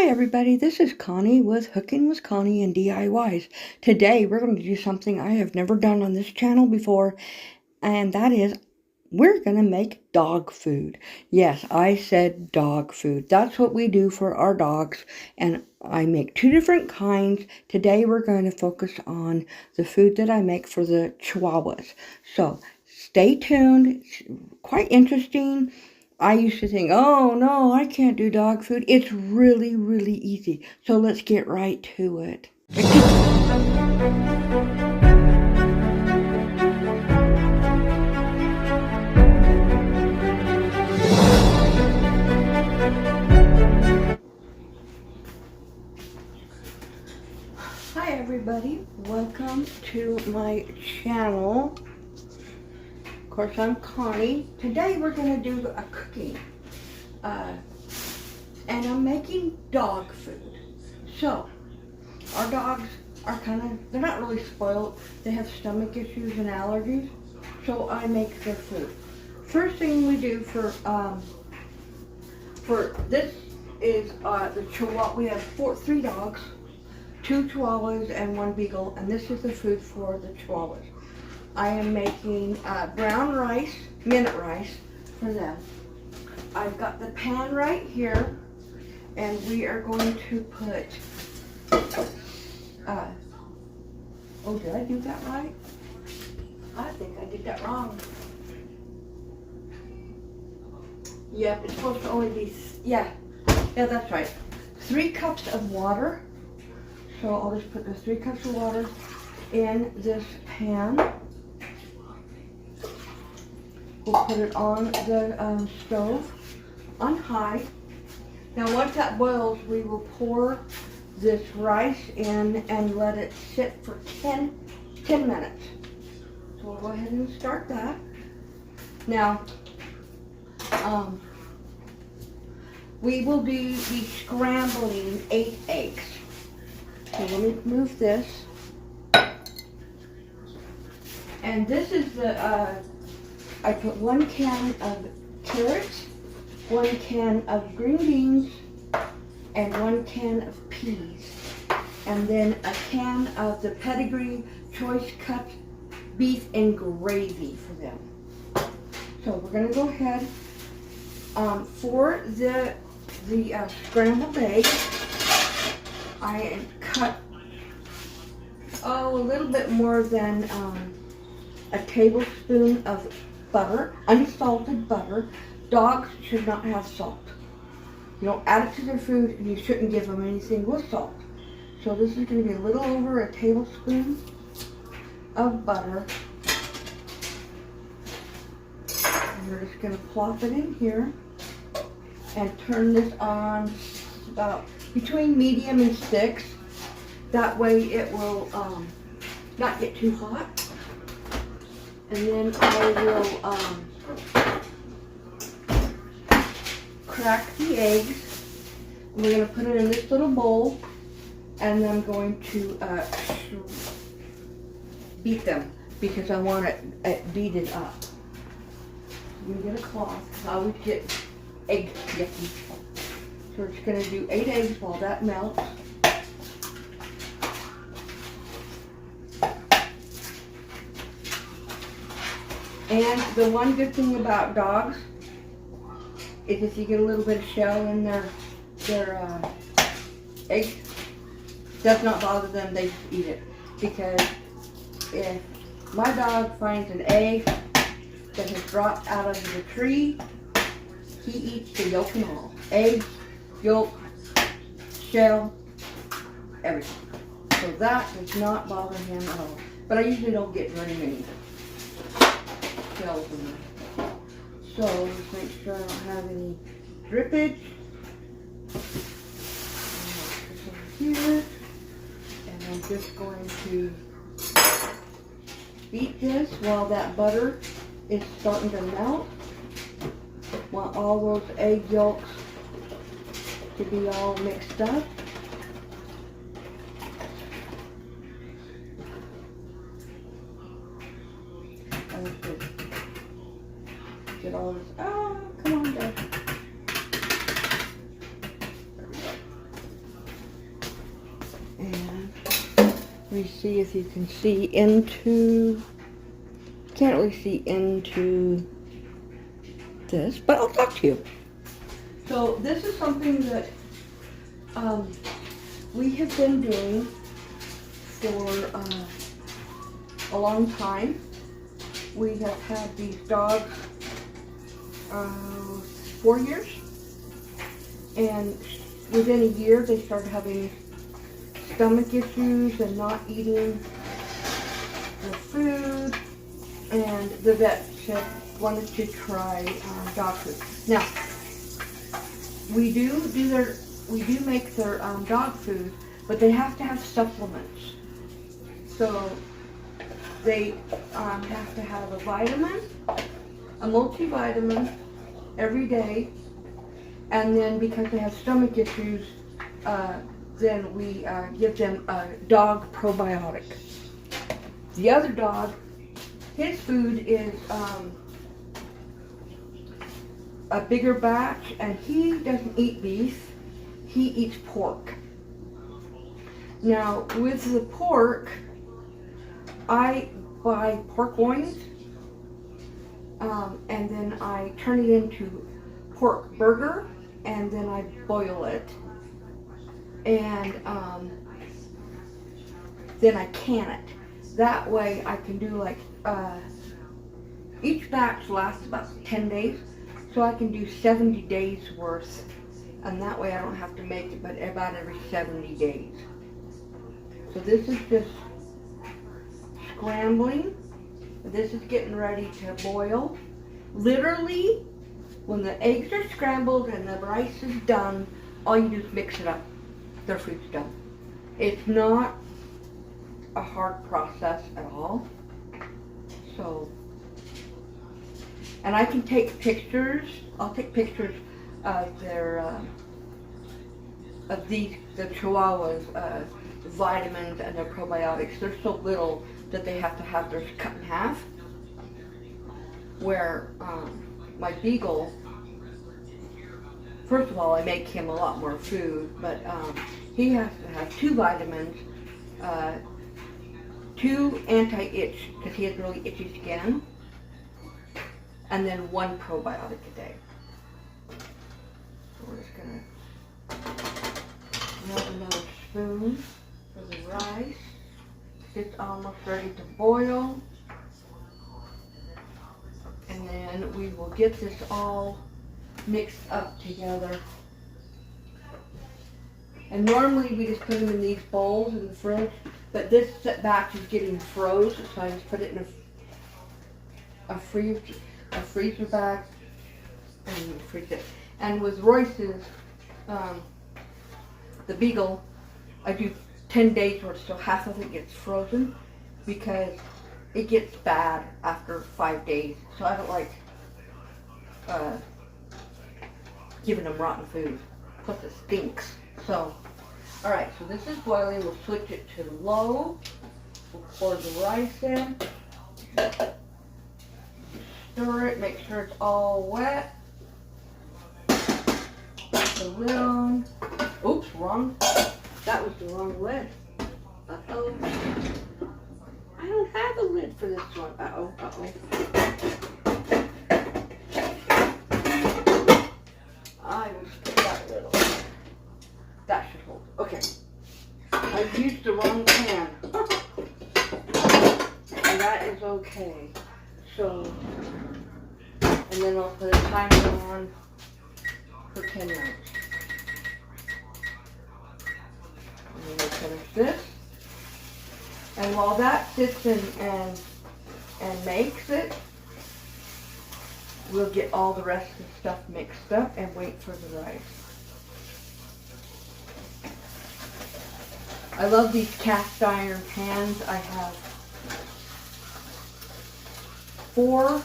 Hi everybody, this is Connie with Hooking with Connie and DIYs. Today we're going to do something I have never done on this channel before, and that is we're going to make dog food. Yes, I said dog food. That's what we do for our dogs, and I make two different kinds. Today we're going to focus on the food that I make for the Chihuahuas. So stay tuned, it's quite interesting. I used to think, oh no, I can't do dog food. It's really, really easy. So let's get right to it. Hi everybody, welcome to my channel. Of course, I'm Connie. Today we're going to do a cooking. And I'm making dog food. So, our dogs are they're not really spoiled. They have stomach issues and allergies. So I make their food. First thing we do for this is the Chihuahua. We have three dogs, 2 Chihuahuas and 1 Beagle, and this is the food for the Chihuahuas. I am making brown rice, minute rice for them. I've got the pan right here, and we are going to put, oh, did I do that right? I think I did that wrong. Yep, it's supposed to only be, yeah, that's right. 3 cups of water. So I'll just put the 3 cups of water in this pan. We'll put it on the stove on high. Now once that boils, we will pour this rice in and let it sit for 10 minutes. So we'll go ahead and start that. Now, we will be scrambling 8 eggs. So let me move this. And this is the, I put 1 can of carrots, 1 can of green beans, and 1 can of peas. And then a can of the Pedigree Choice Cut beef and gravy for them. So we're going to go ahead for the scrambled egg. I cut a little bit more than a tablespoon of butter, unsalted butter. Dogs should not have salt. You don't add it to their food, and you shouldn't give them anything with salt. So this is going to be a little over a tablespoon of butter. And we're just going to plop it in here and turn this on about between medium and 6. That way it will not get too hot. And then I will crack the eggs. We're going to put it in this little bowl, and I'm going to beat them because I want it beaten up. I'm going to get a cloth. I always get egg yucky. So we're just going to do 8 eggs while that melts. And the one good thing about dogs is if you get a little bit of shell in their egg, does not bother them, they just eat it. Because if my dog finds an egg that has dropped out of the tree, he eats the yolk and all. Egg, yolk, shell, everything. So that does not bother him at all. But I usually don't get very many shells in there. So let's make sure I don't have any drippage. Here, and I'm just going to beat this while that butter is starting to melt. Want all those egg yolks to be all mixed up. Okay. Get all this. Oh, come on, Dad. There we go. me see if you can see into, can't really see into this, but I'll talk to you. So this is something that we have been doing for a long time. We have had these dogs 4 years, and within a year they started having stomach issues and not eating the food, and the vet said wanted to try dog food. Now we do make their dog food, but they have to have supplements. So they have to have a vitamin, a multivitamin every day, and then because they have stomach issues, then we give them a dog probiotic. The other dog, his food is a bigger batch, and he doesn't eat beef, he eats pork. Now with the pork, I buy pork loins, and then I turn it into pork burger, and then I boil it, and then I can it. That way I can do like, each batch lasts about 10 days, so I can do 70 days worth, and that way I don't have to make it but about every 70 days. So this is just scrambling. This is getting ready to boil. Literally, when the eggs are scrambled and the rice is done, all you do is mix it up. Their food's done. It's not a hard process at all. So, and I can take pictures. I'll take pictures of their, the Chihuahuas' vitamins and their probiotics. They're so little that they have to have theirs cut in half. Where my Beagle, first of all, I make him a lot more food, but he has to have 2 vitamins, 2 anti-itch, because he has really itchy skin, and then 1 probiotic a day. So we're just going to grab another spoon for the rice. It's almost ready to boil. And then we will get this all mixed up together. And normally we just put them in these bowls in the fridge, but this batch is getting froze, so I just put it in a freezer bag and freeze it. And with Royce's, the Beagle, I do 10 days worth, so half of it gets frozen because it gets bad after 5 days. So I don't like giving them rotten food. Plus it stinks. So, alright, so this is boiling. We'll switch it to low. We'll pour the rice in. Stir it, make sure it's all wet. Put the lid on. Oops, wrong. That was the wrong lid. Uh-oh. I don't have a lid for this one. Uh-oh, uh-oh. I will put that lid on. That should hold. Okay. I've used the wrong pan. And that is okay. So, and then I'll put a timer on for 10 minutes. And then we'll finish this. And while that sits and makes it, we'll get all the rest of the stuff mixed up and wait for the rice. I love these cast iron pans. I have 4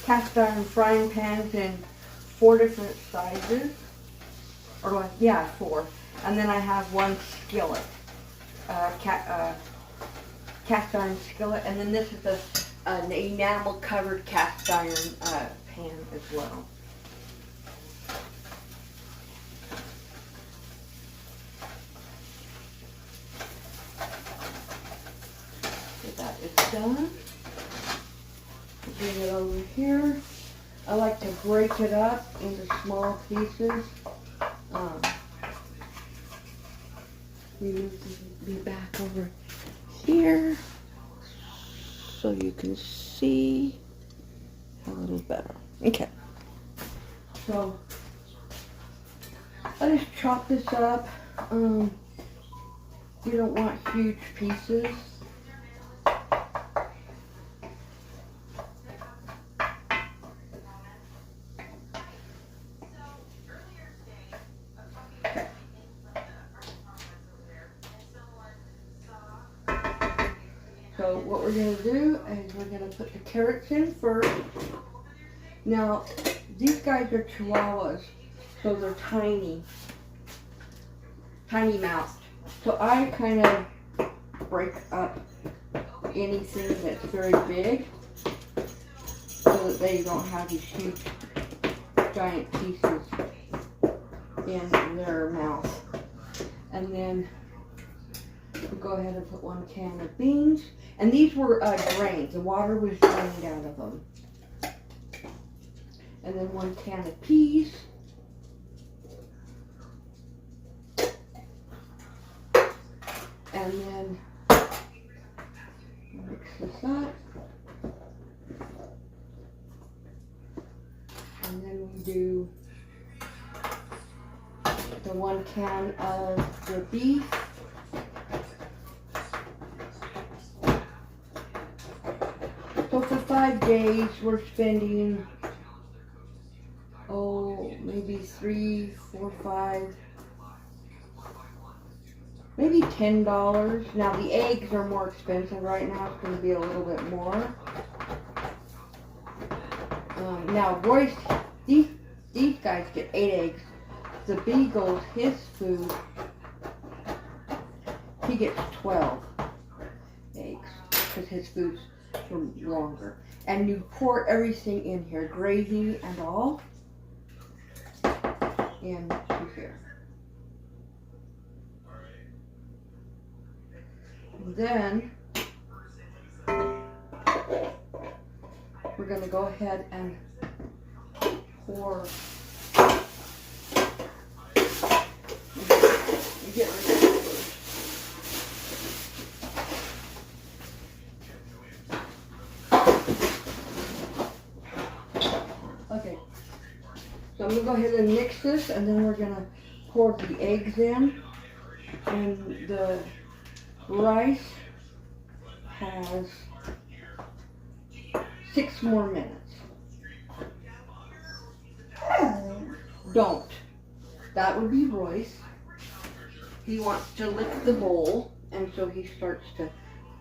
cast iron frying pans in 4 different sizes. Or, yeah, 4. And then I have 1 skillet. Cast iron skillet, and then this is an enamel covered cast iron pan as well. done. Bring it over here. I like to break it up into small pieces. Move the back over here so you can see a little better. Okay. So I just chop this up. You don't want huge pieces. So what we're going to do is we're going to put the carrots in first. Now, these guys are Chihuahuas, so they're tiny mouthed. So I kind of break up anything that's very big so that they don't have these huge, giant pieces in their mouth. And then we'll go ahead and put 1 can of beans. And these were drained. The water was drained out of them. And then 1 can of peas. And then mix this up. And then we do the 1 can of the beef. So for 5 days, we're spending, maybe 3, 4, 5, maybe $10. Now the eggs are more expensive right now. It's going to be a little bit more. Now Royce, these guys get 8 eggs. The Beagles, his food, he gets 12 eggs because his food's longer. And you pour everything in here, gravy and all, into here. And then we're going to go ahead and pour. Get rid of it. Okay, so I'm going to go ahead and mix this, and then we're going to pour the eggs in. And the rice has 6 more minutes. Don't. That would be Royce. He wants to lick the bowl, and so he starts to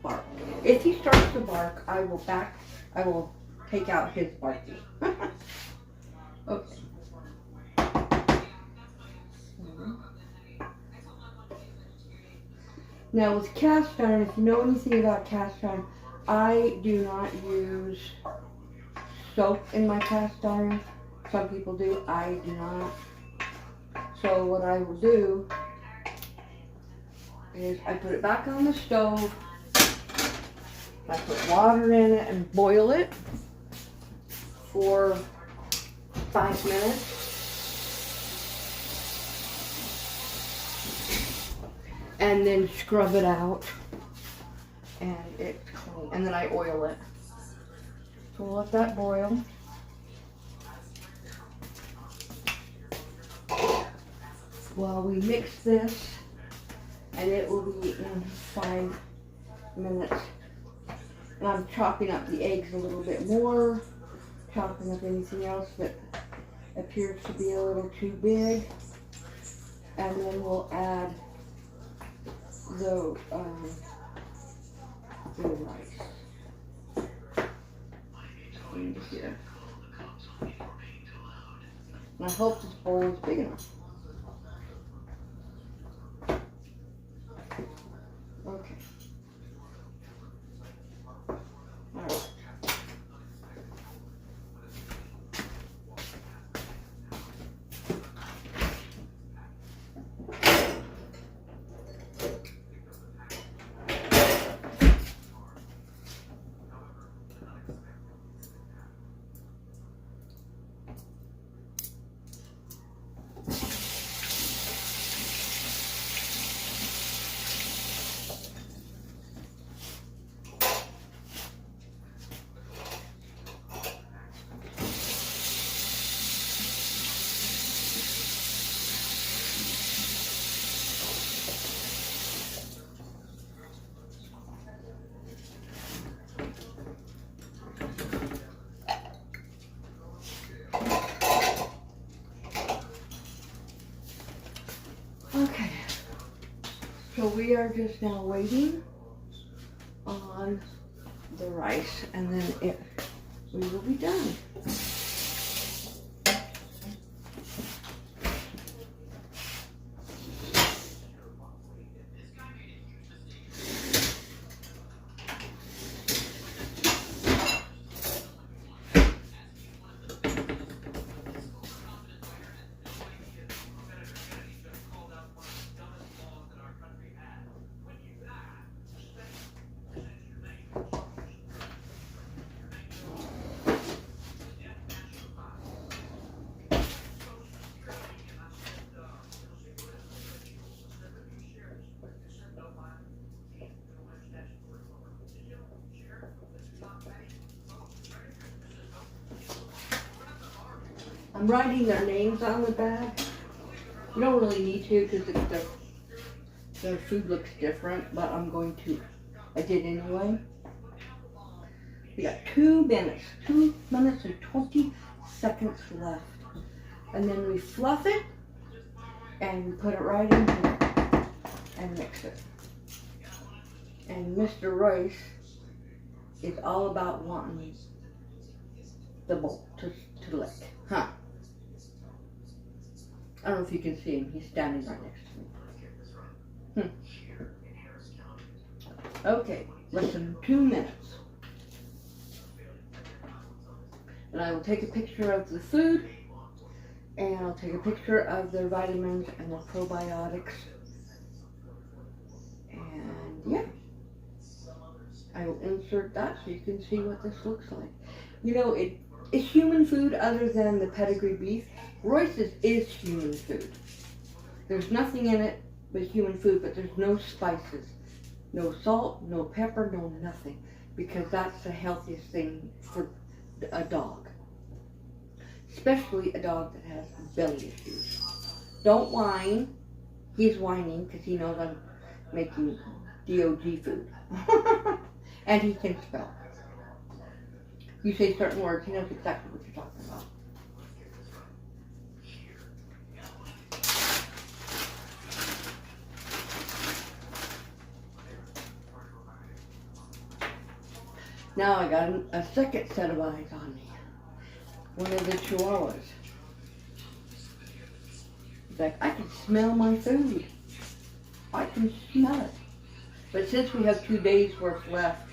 bark. If he starts to bark, I will take out his barking. Okay. Now with cast iron, if you know anything about cast iron, I do not use soap in my cast iron. Some people do, I do not. So what I will do is I put it back on the stove. I put water in it and boil it for 5 minutes. And then scrub it out, and it's clean. And then I oil it. So we'll let that boil. While we mix this, and it will be in 5 minutes. And I'm chopping up the eggs a little bit more, chopping up anything else that appears to be a little too big, and then we'll add the rice into here. And I hope this bowl is big enough. Okay. All right. So we are just now waiting on the rice, and then we will be done. I'm writing their names on the bag. You don't really need to because their food looks different, but I'm going to. I did anyway. We got 2 minutes. 2 minutes and 20 seconds left. And then we fluff it and we put it right in here and mix it. And Mr. Royce is all about wanting the bowl to lick. Huh? I don't know if you can see him. He's standing right next to me. Okay, less than 2 minutes. And I will take a picture of the food, and I'll take a picture of the vitamins and the probiotics. And yeah, I will insert that so you can see what this looks like. You know, it's human food other than the pedigree beef. Royce's is human food. There's nothing in it but human food, but there's no spices. No salt, no pepper, no nothing. Because that's the healthiest thing for a dog. Especially a dog that has belly issues. Don't whine. He's whining because he knows I'm making DOG food. And he can spell. You say certain words, he knows exactly what you're talking about. Now I got a second set of eyes on me. One of the chihuahuas. He's like, I can smell my food. I can smell it. But since we have 2 days worth left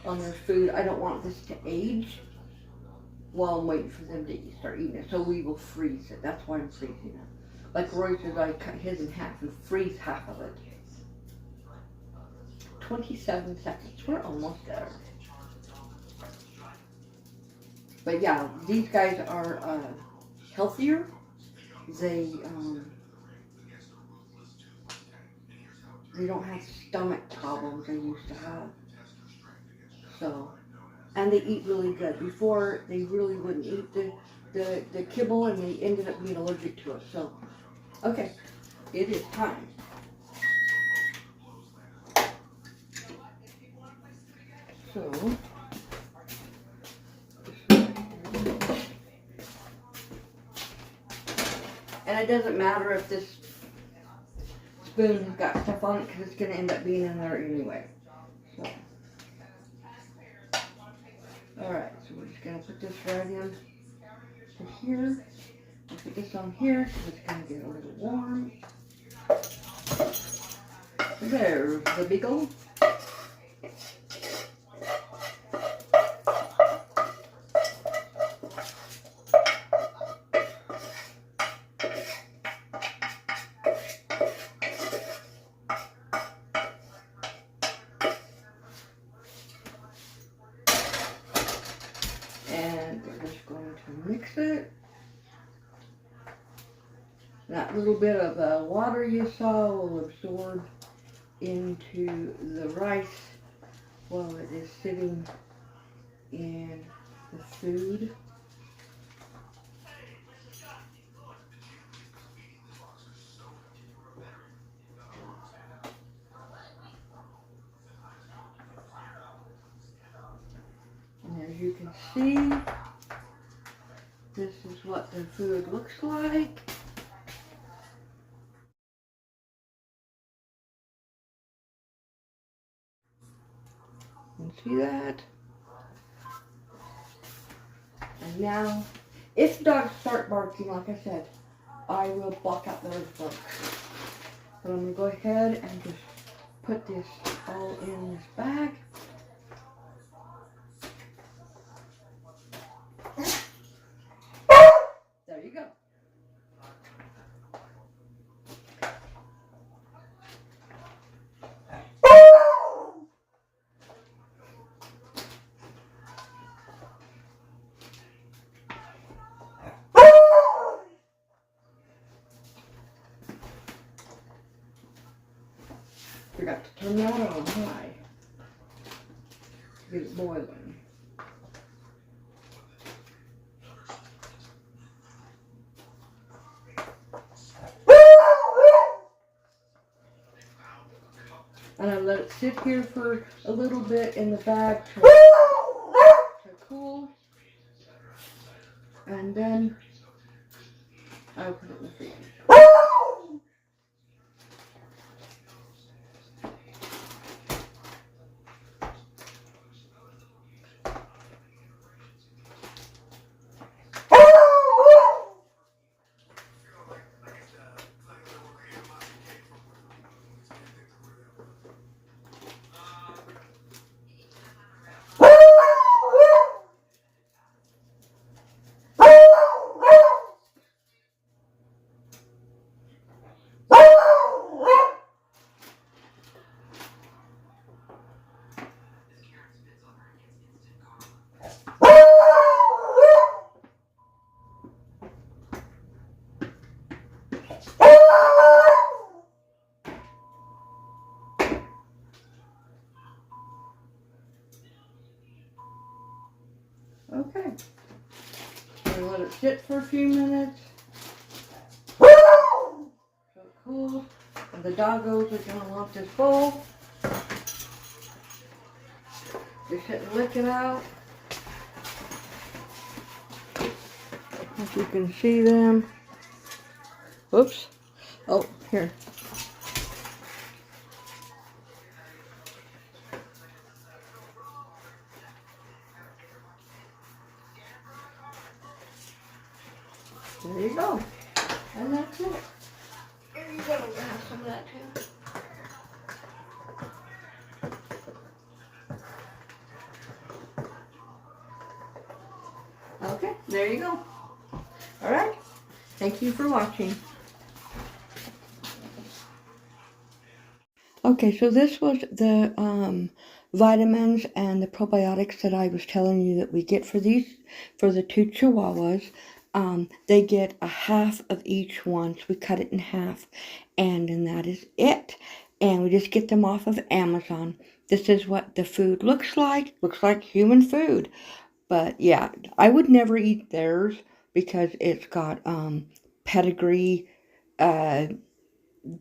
on their food, I don't want this to age while I'm waiting for them to start eating it. So we will freeze it. That's why I'm freezing it. Like Roy says, I cut his in half and freeze half of it. 27 seconds. We're almost there. But yeah, these guys are healthier. They don't have stomach problems they used to have. So, and they eat really good. Before, they really wouldn't eat the kibble, and they ended up being allergic to it. So, okay, it is time. So, and it doesn't matter if this spoon has got stuff on it because it's going to end up being in there anyway. So. Alright, so we're just going to put this right in to here. We'll put this on here so it's going to get a little warm. There's the beagle. And we're just going to mix it. That little bit of water you saw will absorb into the rice while it is sitting in the food. And as you can see, this is what the food looks like. See that? And now, if the dogs start barking, like I said, I will block out those barks. So I'm going to go ahead and just put this all in this bag. There you go. Forgot to turn that on high. Get it boiling. And I let it sit here for a little bit in the bag to cool. And then I'll put it in the freezer. Okay. I'm gonna let it sit for a few minutes. So cool. And the doggos are gonna want this bowl. They're sitting licking out. If you can see them. Whoops. Oh, here. There you go. And that's it. Here you go. We'll have some of that too. Okay, there you go. Alright. Thank you for watching. Okay, so this was the vitamins and the probiotics that I was telling you that we get for the two Chihuahuas. They get a half of each one, so we cut it in half, and then that is it. And we just get them off of Amazon. This is what the food looks like human food. But yeah, I would never eat theirs because it's got pedigree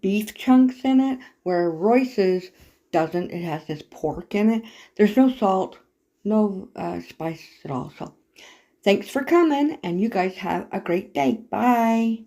beef chunks in it, where Royce's doesn't. It has this pork in it. There's no salt, no spice at all. So thanks for coming, and you guys have a great day. Bye.